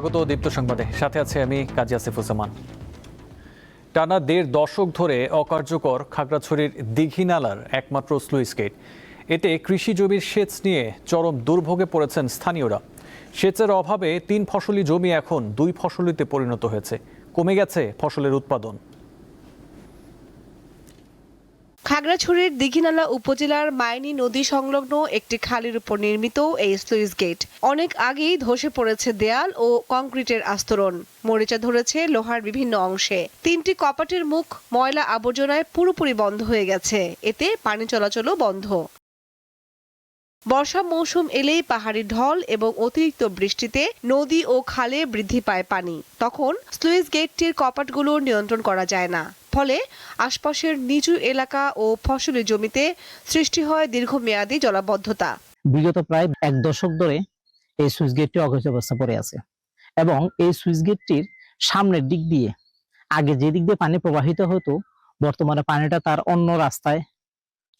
স্বাগত দীপ্ত সংবাদে, সাথে আছে আমি কাজী আসিফুজ্জামান। টানা ১.৫ দশক ধরে অকার্যকর খাগড়াছড়ির দীঘিনালার একমাত্র স্লুইস গেট। এতে কৃষি জমির সেচ নিয়ে চরম দুর্ভোগে পড়েছেন স্থানীয়রা। সেচের অভাবে ৩ ফসলি জমি এখন ২ ফসলিতে পরিণত হয়েছে, কমে গেছে ফসলের উৎপাদন। খাগড়াছড়ির দীঘিনালা উপজেলার মাইনী নদী সংলগ্ন একটি খালের উপর নির্মিত এই স্লুইস গেট অনেক আগেই ধসে পড়েছে দেয়াল ও কংক্রিটের আস্তরণ, মরিচা ধরেছে লোহার বিভিন্ন অংশে। ৩টি কপাটের মুখ ময়লা আবর্জনায় পুরোপুরি বন্ধ হয়ে গেছে, এতে পানি চলাচলও বন্ধ। বর্ষা মৌসুম এলেই পাহাড়ি ঢল এবং অতিরিক্ত বৃষ্টিতে নদী ও খালে বৃদ্ধি পায় পানি। তখন স্লুইস গেটটির কপাটগুলো নিয়ন্ত্রণ করা যায় না, ফলে আশপাশের নিচু এলাকা ও ফসলি জমিতে সৃষ্টি হয় দীর্ঘমেয়াদী জলাবদ্ধতা। বিগত প্রায় ১ দশক ধরে এই সুইচ গেটটি অকেজ অবস্থা পড়ে আছে এবং এই সুইচ গেটটির সামনের দিক দিয়ে আগে যে দিক দিয়ে পানি প্রবাহিত হতো, বর্তমানে পানিটা তার অন্য রাস্তায়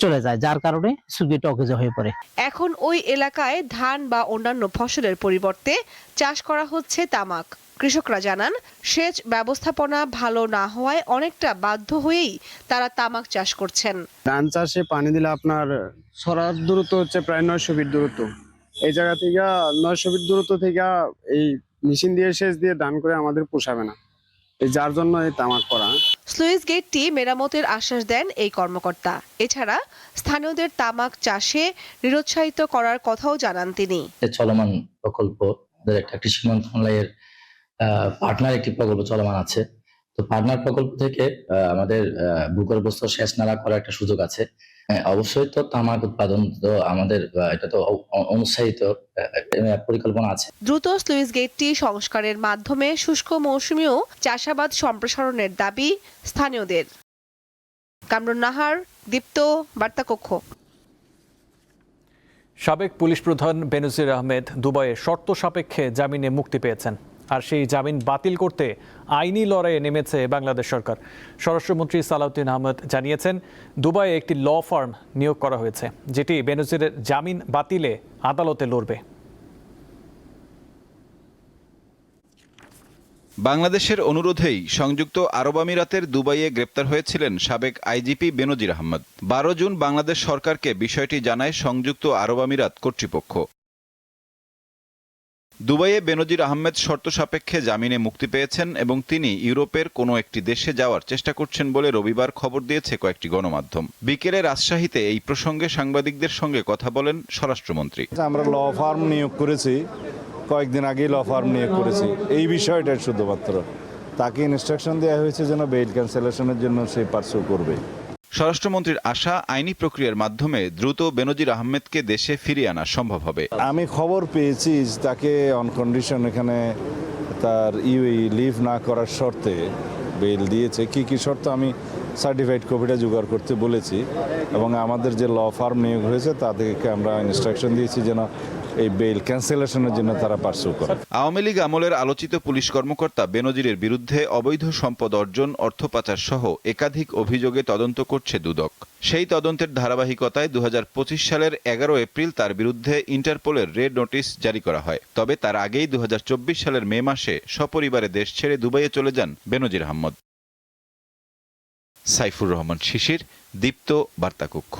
চলে যায়, যার কারণে সুইচ গেটটি অকেজ হয়ে পড়ে। এখন ওই এলাকায় ধান বা অন্যান্য ফসলের পরিবর্তে চাষ করা হচ্ছে তামাক। কৃষকরা জানান, সেচ ব্যবস্থাপনা ভালো না হওয়ায় অনেকটা বাধ্য হয়েই তারা তামাক চাষ করছেন। ধান চাষে পানি দিলে আপনার ছড়ার দূরত্ব হচ্ছে প্রায় ৯০০ ফিট দূরত্ব। এই জায়গা থেকে ৯০০ ফিট দূরত্ব থেকে এই মেশিন দিয়ে সেচ দিয়ে ধান করে আমাদের পোষাবে না, যার জন্য এই তামাক করা। স্লুইস গেটটি মেরামতের আশ্বাস দেন এই কর্মকর্তা। এছাড়া স্থানীয়দের তামাক চাষে নিরুৎসাহিত করার কথাও জানান তিনি। চলমান প্রকল্প, একটা কৃষি মন্ত্রণালয়ের পার্টনার একটি প্রকল্প চলমান আছে। তো পার্টনার প্রকল্প থেকে আমাদের ভূগর্ভস্থ সেচ নালা করার একটা সুযোগ আছে। অবশ্যই তো তামাক উৎপাদন তো আমাদের এটা তো অনুৎসাহিত পরিকল্পনা আছে। দ্রুত স্লুইস গেটটি সংস্কারের মাধ্যমে শুষ্ক মৌসুমেও চাষাবাদ সম্প্রসারণের দাবি স্থানীয়দের। কামরুন নাহার, দীপ্ত, বার্তাকক্ষ। সাবেক পুলিশ প্রধান বেনজির আহমেদ দুবাইয়ে শর্ত সাপেক্ষে জামিনে মুক্তি পেয়েছেন, আর সেই জামিন বাতিল করতে আইনি লড়াইয়ে নেমেছে বাংলাদেশ সরকার। স্বরাষ্ট্রমন্ত্রী সালাউদ্দিন আহমেদ জানিয়েছেন, দুবাইয়ে একটি ল ফার্ম নিয়োগ করা হয়েছে, যেটি বেনজিরের জামিন বাতিলে আদালতে লড়বে। বাংলাদেশের অনুরোধেই সংযুক্ত আরব আমিরাতের দুবাইয়ে গ্রেপ্তার হয়েছিলেন সাবেক আইজিপি বেনজির আহমেদ। ১২ জুন বাংলাদেশ সরকারকে বিষয়টি জানায় সংযুক্ত আরব আমিরাত কর্তৃপক্ষ। দুবাইয়ে বেনজির আহমেদ শর্ত সাপেক্ষে জামিনে মুক্তি পেয়েছেন এবং তিনি ইউরোপের কোনো একটি দেশে যাওয়ার চেষ্টা করছেন বলে রবিবার খবর দিয়েছে কয়েকটি গণমাধ্যম। বিকেলে রাজশাহীতে এই প্রসঙ্গে সাংবাদিকদের সঙ্গে কথা বলেন স্বরাষ্ট্রমন্ত্রী। আমরা ল ফার্ম নিয়োগ করেছি, কয়েকদিন আগেই ল ফার্ম নিয়োগ করেছি। এই বিষয়টা শুধুমাত্র তাকে ইনস্ট্রাকশন দেওয়া হয়েছে যেন বেইল ক্যান্সেলেশনের জন্য সে পার্সু করবে। স্বরাষ্ট্রমন্ত্রীর আশা, আইনি প্রক্রিয়ার মাধ্যমে দ্রুত বেনজির আহমেদকে দেশে ফিরিয়ে আনা সম্ভব হবে। আমি খবর পেয়েছি তাকে অন কন্ডিশন এখানে তার লিভ না করার শর্তে বেইল দিয়েছে। কি কি শর্ত আমি সার্টিফাইড কপিটা জোগাড় করতে বলেছি এবং আমাদের যে ল ফার্ম নিয়োগ হয়েছে তাদেরকে আমরা ইনস্ট্রাকশন দিয়েছি যেন এই বেইল ক্যান্সেলেশনের জন্য তারা পার্সু করে। আওয়ামী লীগ আমলের আলোচিত পুলিশ কর্মকর্তা বেনজিরের বিরুদ্ধে অবৈধ সম্পদ অর্জন, অর্থ পাচার সহ একাধিক অভিযোগে তদন্ত করছে দুদক। সেই তদন্তের ধারাবাহিকতায় ২০২৫ সালের ১১ এপ্রিল তার বিরুদ্ধে ইন্টারপোলের রেড নোটিশ জারি করা হয়। তবে তার আগেই ২০২৪ সালের মে মাসে সপরিবারে দেশ ছেড়ে দুবাইয়ে চলে যান বেনজির আহমদ। সাইফুর রহমান শিশির, দীপ্ত, বার্তাকক্ষ।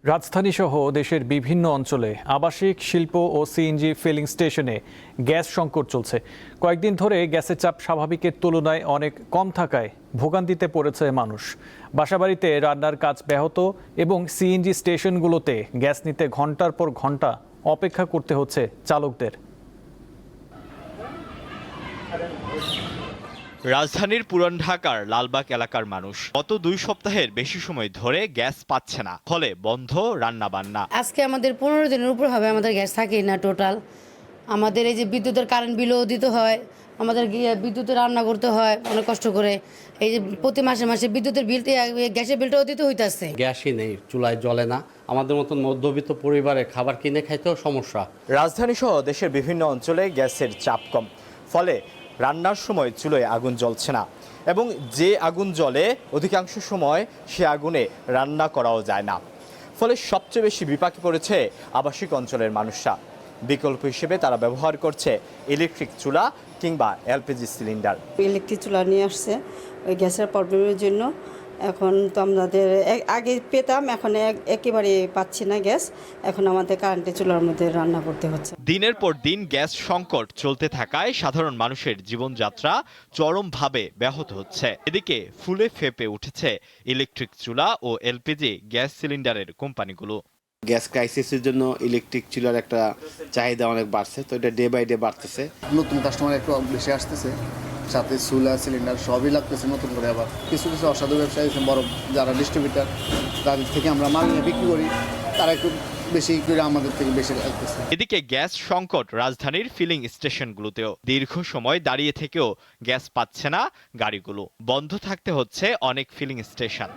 রাজধানী সহ দেশের বিভিন্ন অঞ্চলে আবাসিক, শিল্প ও সিএনজি ফিলিং স্টেশনে গ্যাস সংকট চলছে। কয়েকদিন ধরে গ্যাসের চাপ স্বাভাবিকের তুলনায় অনেক কম থাকায় ভোগান্তিতে পড়েছে মানুষ। বাসাবাড়িতে রান্নার কাজ ব্যাহত এবং সিএনজি স্টেশনগুলোতে গ্যাস নিতে ঘন্টার পর ঘন্টা অপেক্ষা করতে হচ্ছে চালকদের। রাজধানীর পুরান ঢাকার লালবাগ এলাকার মানুষ গত ২ সপ্তাহের বেশি সময় ধরে গ্যাস পাচ্ছে না, ফলে বন্ধ রান্না বান্না। আজকে আমাদের ১৫ দিনের উপর হবে আমাদের গ্যাস থাকেই না টোটাল। আমাদের এই যে বিদ্যুতের কারেন্ট বিলও দিতে হয়, আমাদের বিদ্যুতে রান্না করতে হয় অনেক কষ্ট করে। এই যে প্রতি মাসে মাসে বিদ্যুতের বিল, গ্যাসের বিলটাও দিতে হইতাছে। গ্যাসই নেই, চুলায় জ্বলে না। আমাদের মতন মধ্যবিত্ত পরিবারে খাবার কিনে খাইতেও সমস্যা। রাজধানী সহ দেশের বিভিন্ন অঞ্চলে গ্যাসের চাপ কম, ফলে রান্নার সময় চুলোয় আগুন জ্বলছে না এবং যে আগুন জ্বলে অধিকাংশ সময় সে আগুনে রান্না করাও যায় না। ফলে সবচেয়ে বেশি বিপাকে পড়েছে আবাসিক অঞ্চলের মানুষরা। বিকল্প হিসেবে তারা ব্যবহার করছে ইলেকট্রিক চুলা কিংবা এলপিজি সিলিন্ডার। ইলেকট্রিক চুলা নিয়ে আসছে ওই গ্যাসের প্রবলেমের জন্য। এখন তো আমাদের আগে পেতাম, এখন একেবারে পাচ্ছি না গ্যাস। এখন আমাদের কারেন্টের চুলার মধ্যে রান্না করতে হচ্ছে। দিনের পর দিন গ্যাস সংকট চলতে থাকায় সাধারণ মানুষের জীবনযাত্রা চরমভাবে ব্যাহত হচ্ছে। এদিকে ফুলে ফেপে উঠেছে ইলেকট্রিক চুলা ও এলপিজি গ্যাস সিলিন্ডারের কোম্পানিগুলো। গ্যাস ক্রাইসিসের জন্য ইলেকট্রিক চুলার একটা চাহিদা অনেক বাড়ছে, তো এটা ডে বাই ডে বাড়তেছে। নতুন কাস্টমার একটু বেশি আসতেছে, সাথে চুলা সিলিন্ডার সবই লাগতেছে নতুন করে। আবার কিছু কিছু অসাধু ব্যবসায়ী বড় যারা ডিস্ট্রিবিউটার, তাদের থেকে আমরা মাল নিয়ে বিক্রি করি, তারা একটু বেশি করে আমাদের থেকে বেশি লাগতেছে। এদিকে গ্যাস সংকট রাজধানীর ফিলিং স্টেশনগুলোতেও। দীর্ঘ সময় দাঁড়িয়ে থেকেও গ্যাস পাচ্ছে না গাড়িগুলো, বন্ধ থাকতে হচ্ছে অনেক ফিলিং স্টেশন।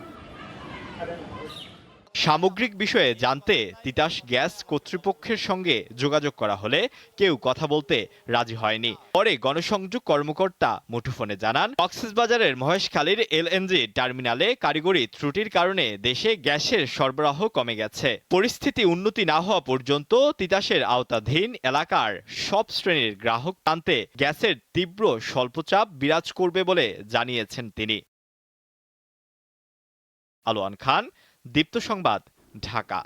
সামগ্রিক বিষয়ে জানতে তিতাস গ্যাস কর্তৃপক্ষের সঙ্গে যোগাযোগ করা হলে কেউ কথা বলতে রাজি হয়নি। পরে গণসংযোগ কর্মকর্তা মুঠোফোনে জানান, কক্সবাজারের মহেশখালীর এলএনজি টার্মিনালে কারিগরি ত্রুটির কারণে দেশে গ্যাসের সরবরাহ কমে গেছে। পরিস্থিতি উন্নতি না হওয়া পর্যন্ত তিতাসের আওতাধীন এলাকার সব শ্রেণীর গ্রাহক টানতে গ্যাসের তীব্র স্বল্পচাপ বিরাজ করবে বলে জানিয়েছেন তিনি। আলোয়ান খান, দীপ্ত সংবাদ, ঢাকা।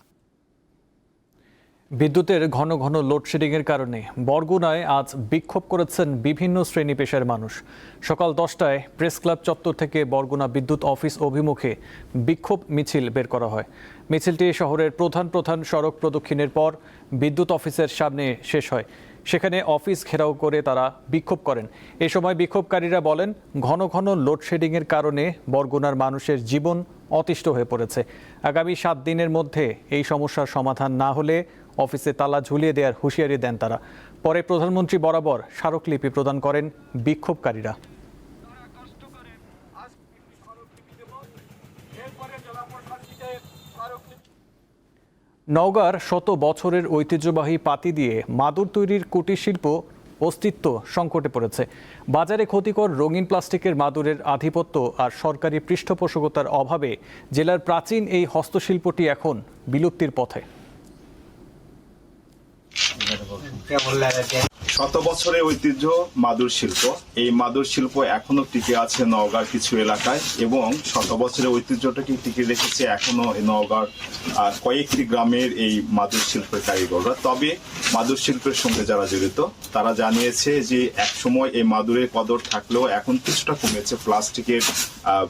বিদ্যুতের ঘন ঘন লোডশেডিংয়ের কারণে বরগুনায় আজ বিক্ষোভ করেছেন বিভিন্ন শ্রেণী পেশার মানুষ। সকাল 10টায় প্রেস ক্লাব চত্বর থেকে বরগুনা বিদ্যুৎ অফিস অভিমুখে বিক্ষোভ মিছিল বের করা হয়। মিছিলটি শহরের প্রধান প্রধান সড়ক প্রদক্ষিণের পর বিদ্যুৎ অফিসের সামনে শেষ হয়। সেখানে অফিস ঘেরাও করে তারা বিক্ষোভ করেন। এ সময় বিক্ষোভকারীরা বলেন, ঘন ঘন লোডশেডিংয়ের কারণে বরগুনার মানুষের জীবন অতিষ্ঠ হয়ে পড়েছে। আগামী 7 দিনের মধ্যে এই সমস্যার সমাধান না হলে অফিসে তালা ঝুলিয়ে দেওয়ার হুঁশিয়ারি দেন তারা। পরে প্রধানমন্ত্রী বরাবর স্মারকলিপি প্রদান করেন বিক্ষোভকারীরা। নওগাঁর শত বছরের ঐতিহ্যবাহী পাতি দিয়ে মাদুর তৈরির কুটির শিল্প অস্তিত্ব সংকটে পড়েছে। বাজারে ক্ষতিকর রঙিন প্লাস্টিকের মাদুরের আধিপত্য আর সরকারি পৃষ্ঠপোষকতার অভাবে জেলার প্রাচীন এই হস্তশিল্পটি এখন বিলুপ্তির পথে। শত বছরের ঐতিহ্য মাদুর শিল্প, এই মাদুর শিল্প এখনো টিকে আছে নওগাঁর কিছু এলাকায় এবং শত বছরের ঐতিহ্যটাকে টিকে রেখেছে এখনো নওগাঁর কয়েকটি গ্রামের এই মাদুর শিল্পের কারিগররা। তবে মাদুর শিল্পের সঙ্গে যারা জড়িত তারা জানিয়েছে যে একসময় এই মাদুরের কদর থাকলেও এখন কিছুটা কমেছে প্লাস্টিকের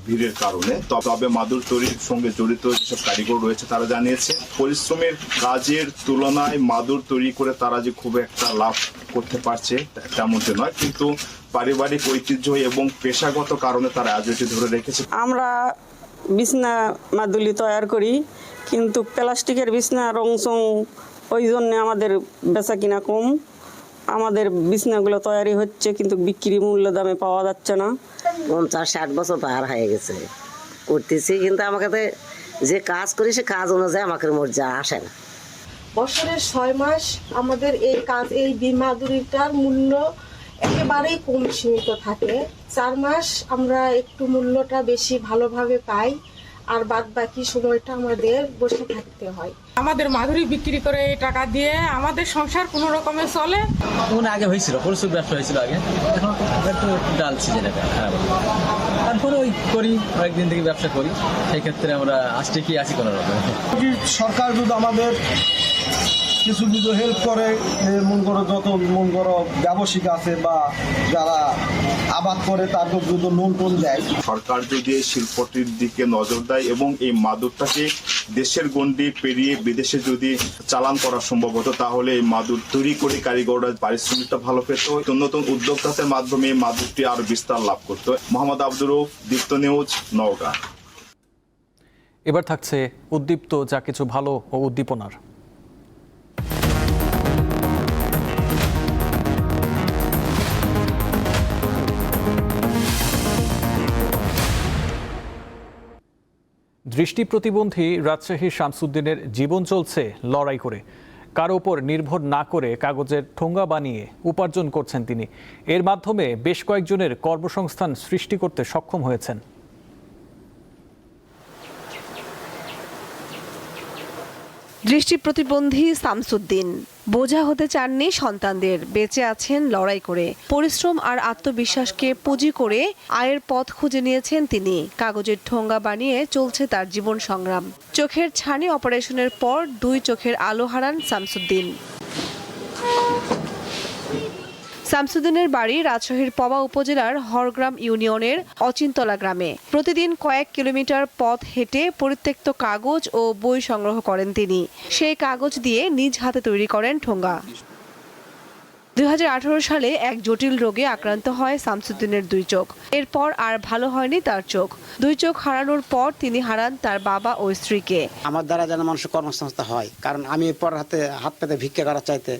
ভিড়ের কারণে। তবে মাদুর তৈরির সঙ্গে জড়িত যেসব কারিগর রয়েছে তারা জানিয়েছে পরিশ্রমের কাজের তুলনায় মাদুর তৈরি করে তারা যে খুব একটা লাভ করতে পারছে তেমনটি নয়, কিন্তু পারিবারিক ঐতিহ্য এবং পেশাগত কারণে তারা আজ এটি ধরে রেখেছে। আমরা বিছনা মাদুলি তৈরি করি, কিন্তু প্লাস্টিকের বিছনা রংচং, ওই জন্য আমাদের বেচা কিনা কম। আমাদের বিছনাগুলো তৈরি হচ্ছে কিন্তু বিক্রি মূল্য দামে পাওয়া যাচ্ছে না। 50-60 বছর পার হয়ে গেছে করতেছি, কিন্তু আমাকে যে কাজ করি সে কাজ অনুযায়ী আমাকে মর্যাদা আসে না। বছরের 6 মাস আমাদের এই কাজ, এই মাদুরিটার মূল্য একেবারেই কম সীমিত থাকে। 4 মাস আমরা একটু মূল্যটা বেশি ভালোভাবে পাই, আর বাদ বাকি সময়টা আমাদের বসে থাকতে হয়। আমাদের মাদুরি বিক্রি করে এই টাকা দিয়ে আমাদের সংসার কোনো রকমে চলে। আগে হয়েছিল প্রচুর ব্যবসা হয়েছিল আগে, এখন একটু ডালছি যেটা খারাপ। তারপরে ওই করি কয়েকদিন থেকে ব্যবসা করি, সেই ক্ষেত্রে আমরা আজকে কি আছি কোনো রকম। সরকার যদি আমাদের কিছু যদি হেল্প করে, মন করো যত মন করো ব্যবসায়িক আছে বা যারা আবাদ করে তাদের যদি লোন টোন দেয়, সরকার যদি এই শিল্পটির দিকে নজর দেয় এবং এই মাদুরটাকে দেশের গণ্ডি পেরিয়ে বিদেশে যদি চালান করা সম্ভব হতো, তাহলে এই মাদুর তৈরি করে কারিগররা পারিশ্রমিকটা ভালো পেত। নতুন উদ্যোক্তাদের মাধ্যমে এই মাদুরটি আরো বিস্তার লাভ করত। মোহাম্মদ আব্দুর রউফ, দীপ্ত নিউজ, নওগাঁ। এবার থাকছে উদ্দীপ্ত যা কিছু ভালো ও উদ্দীপনার। দৃষ্টি প্রতিবন্ধী রাজশাহীর শামসুদ্দিনের জীবন চলছে লড়াই করে। কারো ওপর নির্ভর না করে কাগজের ঠোঙ্গা বানিয়ে উপার্জন করছেন তিনি। এর মাধ্যমে বেশ কয়েকজনের কর্মসংস্থান সৃষ্টি করতে সক্ষম হয়েছেন। দৃষ্টি প্রতিবন্ধী শামসুদ্দিন বোঝা হতে চাননি সন্তানদের, বেঁচে আছেন লড়াই করে। পরিশ্রম আর আত্মবিশ্বাসকে পুঁজি করে আয়ের পথ খুঁজে নিয়েছেন তিনি। কাগজের ঠোঙ্গা বানিয়ে চলছে তার জীবন সংগ্রাম। চোখের ছানি অপারেশনের পর 2 চোখের আলো হারান শামসুদ্দিন। শামসুদ্দিনের বাড়ি রাজশাহীর পবা উপজেলার হরগ্রাম ইউনিয়নের অচিনতলা গ্রামে। প্রতিদিন কয়েক কিলোমিটার পথ হেঁটে পরিত্যক্ত কাগজ ও বই সংগ্রহ করেন তিনি। সেই কাগজ দিয়ে নিজ হাতে তৈরি করেন ঠোঙ্গা। 2018 সালে এক জটিল রোগে আক্রান্ত হয় শামসুদ্দিনের 2 চোখ। এরপর আর ভালো হয়নি তার চোখ। 2 চোখ হারানোর পর তিনি হারান তার বাবা ও স্ত্রীকে। আমার দ্বারা যেন মানুষের কর্মসংস্থান হয়, কারণ আমি পর হাত পেতে ভিক্ষা করার চাইতে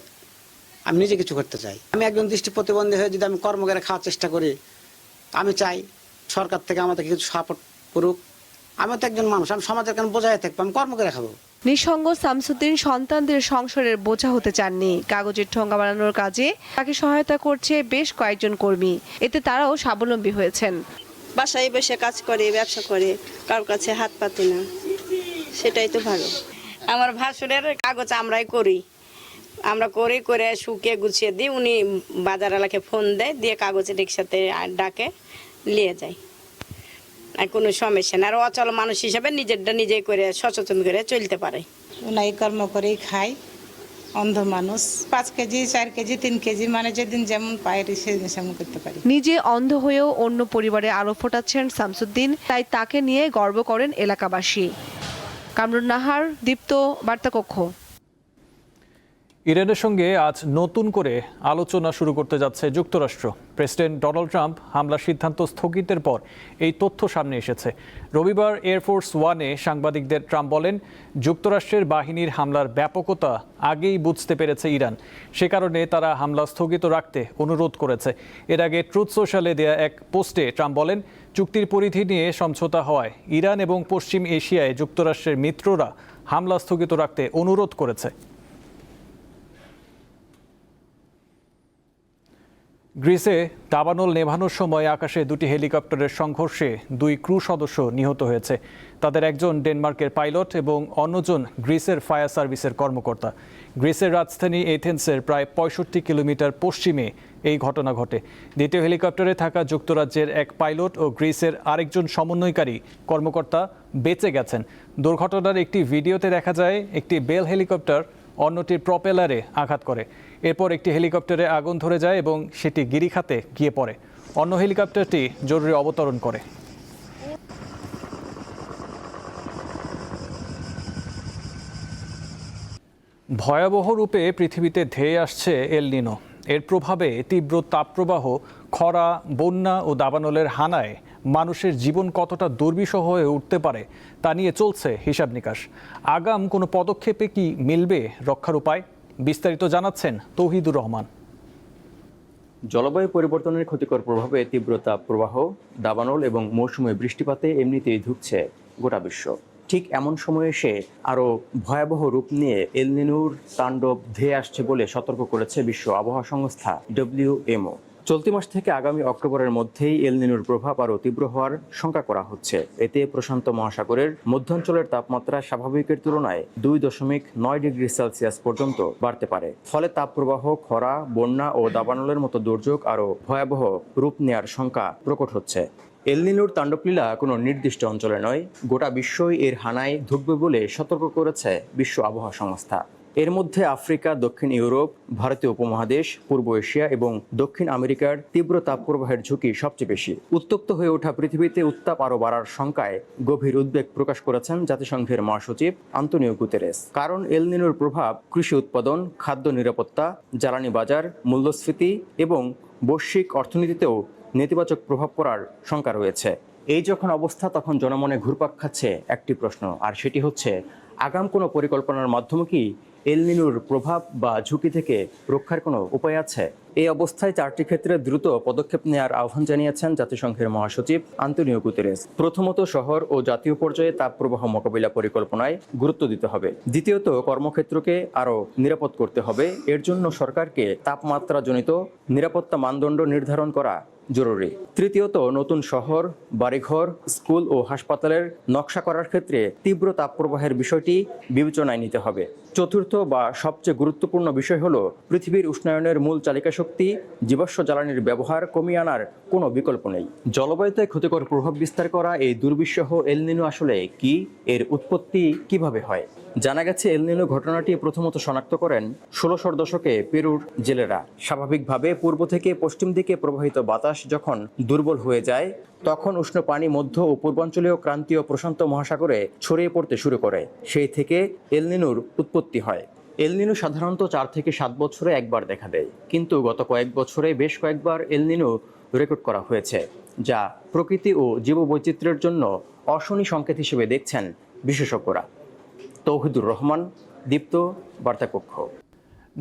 আমি নিজে কিছু করতে চাই। আমি একজন দৃষ্টি প্রতিবন্ধী হয়ে যদি আমি কর্ম করে খাওয়ার চেষ্টা করি, আমি চাই সরকার থেকে আমাদের কিছু সাপোর্ট করুক। আমি তো একজন মানুষ, আমি সমাজের কেন বোঝাই থাকবো, আমি কর্ম করে খাবো। নিঃসঙ্গ শামসুদ্দিন সন্তানদের সংসারের বোঝা হতে চাননি। কাগজের ঠোঙ্গা বানানোর কাজে তাকে সহায়তা করছে বেশ কয়েকজন কর্মী। এতে তারাও স্বাবলম্বী হয়েছেন। বাসায় বসে কাজ করে, ব্যবসা করে, কারোর কাছে হাত পাতি না, সেটাই তো ভালো। আমার ভাসুরের কাগজ আমরাই করি, আমরা করে শুকিয়ে গুছিয়ে দিই। উনি বাজার এলাকে ফোন দেয়, দিয়ে কাগজের রিক্সাতে ডাকে নিয়ে যায়। আর কোনো সমস্যা না। আর অচল মানুষ হিসাবে নিজেরটা নিজেই করে সচেতন করে চলতে পারে। উনাই কর্ম করেই খাই। অন্ধ মানুষ, 5 কেজি 4 কেজি 3 কেজি মানে যেদিন যেমন পায় সেমন করতে পারি। নিজে অন্ধ হয়েও অন্য পরিবারে আলো ফোটাচ্ছেন শামসুদ্দিন, তাই তাকে নিয়ে গর্ব করেন এলাকাবাসী। কামরুন নাহার, দীপ্ত, বার্তাকক্ষ। ইরানের সঙ্গে আজ নতুন করে আলোচনা শুরু করতে যাচ্ছে যুক্তরাষ্ট্র। প্রেসিডেন্ট ডোনাল্ড ট্রাম্প হামলার সিদ্ধান্ত স্থগিতের পর এই তথ্য সামনে এসেছে। রবিবার এয়ারফোর্স ওয়ানে সাংবাদিকদের ট্রাম্প বলেন, যুক্তরাষ্ট্রের বাহিনীর হামলার ব্যাপকতা আগেই বুঝতে পেরেছে ইরান। সে কারণে তারা হামলা স্থগিত রাখতে অনুরোধ করেছে। এর আগে ট্রুথ সোশ্যালে দেয়া এক পোস্টে ট্রাম্প বলেন, চুক্তির পরিধি নিয়ে সমঝোতা হওয়ায় ইরান এবং পশ্চিম এশিয়ায় যুক্তরাষ্ট্রের মিত্ররা হামলা স্থগিত রাখতে অনুরোধ করেছে। গ্রিসে দাবানল নেভানোর সময় আকাশে 2টি হেলিকপ্টারের সংঘর্ষে 2 ক্রু সদস্য নিহত হয়েছে। তাদের একজন ডেনমার্কের পাইলট এবং অন্যজন গ্রিসের ফায়ার সার্ভিসের কর্মকর্তা। গ্রিসের রাজধানী এথেন্সের প্রায় 65 কিলোমিটার পশ্চিমে এই ঘটনা ঘটে। দ্বিতীয় হেলিকপ্টারে থাকা যুক্তরাজ্যের এক পাইলট ও গ্রিসের আরেকজন সমন্বয়কারী কর্মকর্তা বেঁচে গেছেন। দুর্ঘটনার একটি ভিডিওতে দেখা যায় একটি বেল হেলিকপ্টার অন্যটির প্রপেলারে আঘাত করে। এরপর একটি হেলিকপ্টারে আগুন ধরে যায় এবং সেটি গিরিখাতে গিয়ে পড়ে। অন্য হেলিকপ্টারটি জরুরি অবতরণ করে। ভয়াবহ রূপে পৃথিবীতে ধেয়ে আসছে এল নিনো। এর প্রভাবে তীব্র তাপপ্রবাহ, খরা, বন্যা ও দাবানলের হানায় মানুষের জীবন কতটা দুর্বিষহ হয়ে উঠতে পারে তা নিয়ে চলছে হিসাব নিকাশ। আগাম কোনো পদক্ষেপে কি মিলবে রক্ষার উপায়? বিস্তারিত জানাচ্ছেন তৌহিদুর রহমান। জলবায়ু পরিবর্তনের ক্ষতিকর প্রভাবে তীব্র তাপপ্রবাহ, দাবানল এবং মৌসুমী বৃষ্টিপাতে এমনিতেই ধুঁকছে গোটা বিশ্ব। ঠিক এমন সময়ে এসে আরও ভয়াবহ রূপ নিয়ে এল নিনোর তাণ্ডব ধেয়ে আসছে বলে সতর্ক করেছে বিশ্ব আবহাওয়া সংস্থা WMO। চলতি মাস থেকে আগামী অক্টোবরের মধ্যেই এল নিনোর প্রভাব আরও তীব্র হওয়ার শঙ্কা করা হচ্ছে। এতে প্রশান্ত মহাসাগরের মধ্যাঞ্চলের তাপমাত্রা স্বাভাবিকের তুলনায় 2.9 ডিগ্রি সেলসিয়াস পর্যন্ত বাড়তে পারে। ফলে তাপপ্রবাহ, খরা, বন্যা ও দাবানলের মতো দুর্যোগ আরও ভয়াবহ রূপ নেয়ার শঙ্কা প্রকট হচ্ছে। এল নিনোর তাণ্ডবলীলা কোনো নির্দিষ্ট অঞ্চলে নয়, গোটা বিশ্বই এর হানায় ধুঁকবে বলে সতর্ক করেছে বিশ্ব আবহাওয়া সংস্থা। এর মধ্যে আফ্রিকা, দক্ষিণ ইউরোপ, ভারতীয় উপমহাদেশ, পূর্ব এশিয়া এবং দক্ষিণ আমেরিকার তীব্র তাপপ্রবাহের ঝুঁকি সবচেয়ে বেশি। উত্তপ্ত হয়ে ওঠা পৃথিবীতে উত্তাপ আরও বাড়ার শঙ্কায় গভীর উদ্বেগ প্রকাশ করেছেন জাতিসংঘের মহাসচিব আন্তোনিও গুতেরেস। কারণ এল নিনোর প্রভাব কৃষি উৎপাদন, খাদ্য নিরাপত্তা, জ্বালানি বাজার, মূল্যস্ফীতি এবং বৈশ্বিক অর্থনীতিতেও নেতিবাচক প্রভাব পড়ার শঙ্কা রয়েছে। এই যখন অবস্থা, তখন জনমনে ঘুরপাক খাচ্ছে একটি প্রশ্ন, আর সেটি হচ্ছে আগাম কোনো পরিকল্পনার মাধ্যমে কি এল নিনোর প্রভাব বা ঝুঁকি থেকে রক্ষার কোনো উপায় আছে? এই অবস্থায় 4টি ক্ষেত্রে দ্রুত পদক্ষেপ নেওয়ার আহ্বান জানিয়েছেন জাতিসংঘের মহাসচিব আন্তোনিও গুতেরেস। প্রথমত, শহর ও জাতীয় পর্যায়ে তাপপ্রবাহ মোকাবিলা পরিকল্পনায় গুরুত্ব দিতে হবে। দ্বিতীয়ত, কর্মক্ষেত্রকে আরও নিরাপদ করতে হবে। এর জন্য সরকারকে তাপমাত্রাজনিত নিরাপত্তা মানদণ্ড নির্ধারণ করা জরুরি। তৃতীয়ত, নতুন শহর, বাড়িঘর, স্কুল ও হাসপাতালের নকশা করার ক্ষেত্রে তীব্র তাপপ্রবাহের বিষয়টি বিবেচনায় নিতে হবে। চতুর্থ বা সবচেয়ে গুরুত্বপূর্ণ বিষয় হলো পৃথিবীর উষ্ণায়নের মূল চালিকা শক্তি জীবাশ্ম জ্বালানির ব্যবহার কমিয়ে আনার কোনো বিকল্প নেই। জলবায়ুতে ক্ষতিকর প্রভাব বিস্তার করা এই দুর্বিষহ এল নিনো আসলে কি, এর উৎপত্তি কিভাবে হয়? জানা গেছে এল নিনো ঘটনাটি প্রথমত শনাক্ত করেন 1600 দশকে পেরুর জেলেরা। স্বাভাবিকভাবে পূর্ব থেকে পশ্চিম দিকে প্রবাহিত বাতাস যখন দুর্বল হয়ে যায়, তখন উষ্ণ পানি মধ্য ও পূর্বাঞ্চলীয় ক্রান্তীয় প্রশান্ত মহাসাগরে ছড়িয়ে পড়তে শুরু করে। সেই থেকে এল নিনোর উৎপত্তি হয়। এল নিনো সাধারণত 4 থেকে 7 বছরে একবার দেখা দেয়, কিন্তু গত কয়েক বছরে বেশ কয়েকবার এল নিনো রেকর্ড করা হয়েছে, যা প্রকৃতি ও জীববৈচিত্র্যের জন্য অশনি সংকেত হিসেবে দেখছেন বিশেষজ্ঞরা। তৌহিদুর রহমান, দীপ্ত, বার্তাকক্ষ।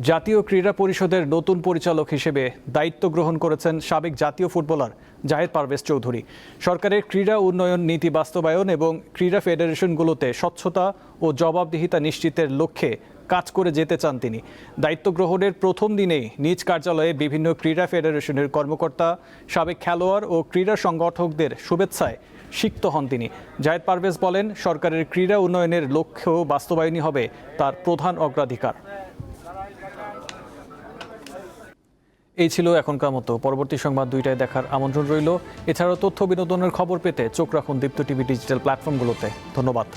জাতীয় ক্রীড়া পরিষদের নতুন পরিচালক হিসেবে দায়িত্ব গ্রহণ করেছেন সাবেক জাতীয় ফুটবলার জাহেদ পারভেজ চৌধুরী। সরকারের ক্রীড়া উন্নয়ন নীতি বাস্তবায়ন এবং ক্রীড়া ফেডারেশনগুলোতে স্বচ্ছতা ও জবাবদিহিতা নিশ্চিতের লক্ষ্যে কাজ করে যেতে চান তিনি। দায়িত্ব গ্রহণের প্রথম দিনেই নিজ কার্যালয়ে বিভিন্ন ক্রীড়া ফেডারেশনের কর্মকর্তা, সাবেক খেলোয়াড় ও ক্রীড়া সংগঠকদের শুভেচ্ছায় সিক্ত হন তিনি। জাহেদ পারভেজ বলেন, সরকারের ক্রীড়া উন্নয়নের লক্ষ্য বাস্তবায়নই হবে তার প্রধান অগ্রাধিকার। এই ছিল এখনকার মতো। পরবর্তী সংবাদ 2টায় দেখার আমন্ত্রণ রইল। এছাড়াও তথ্য বিনোদনের খবর পেতে চোখ রাখুন দীপ্ত টিভি ডিজিটাল প্ল্যাটফর্মগুলোতে। ধন্যবাদ।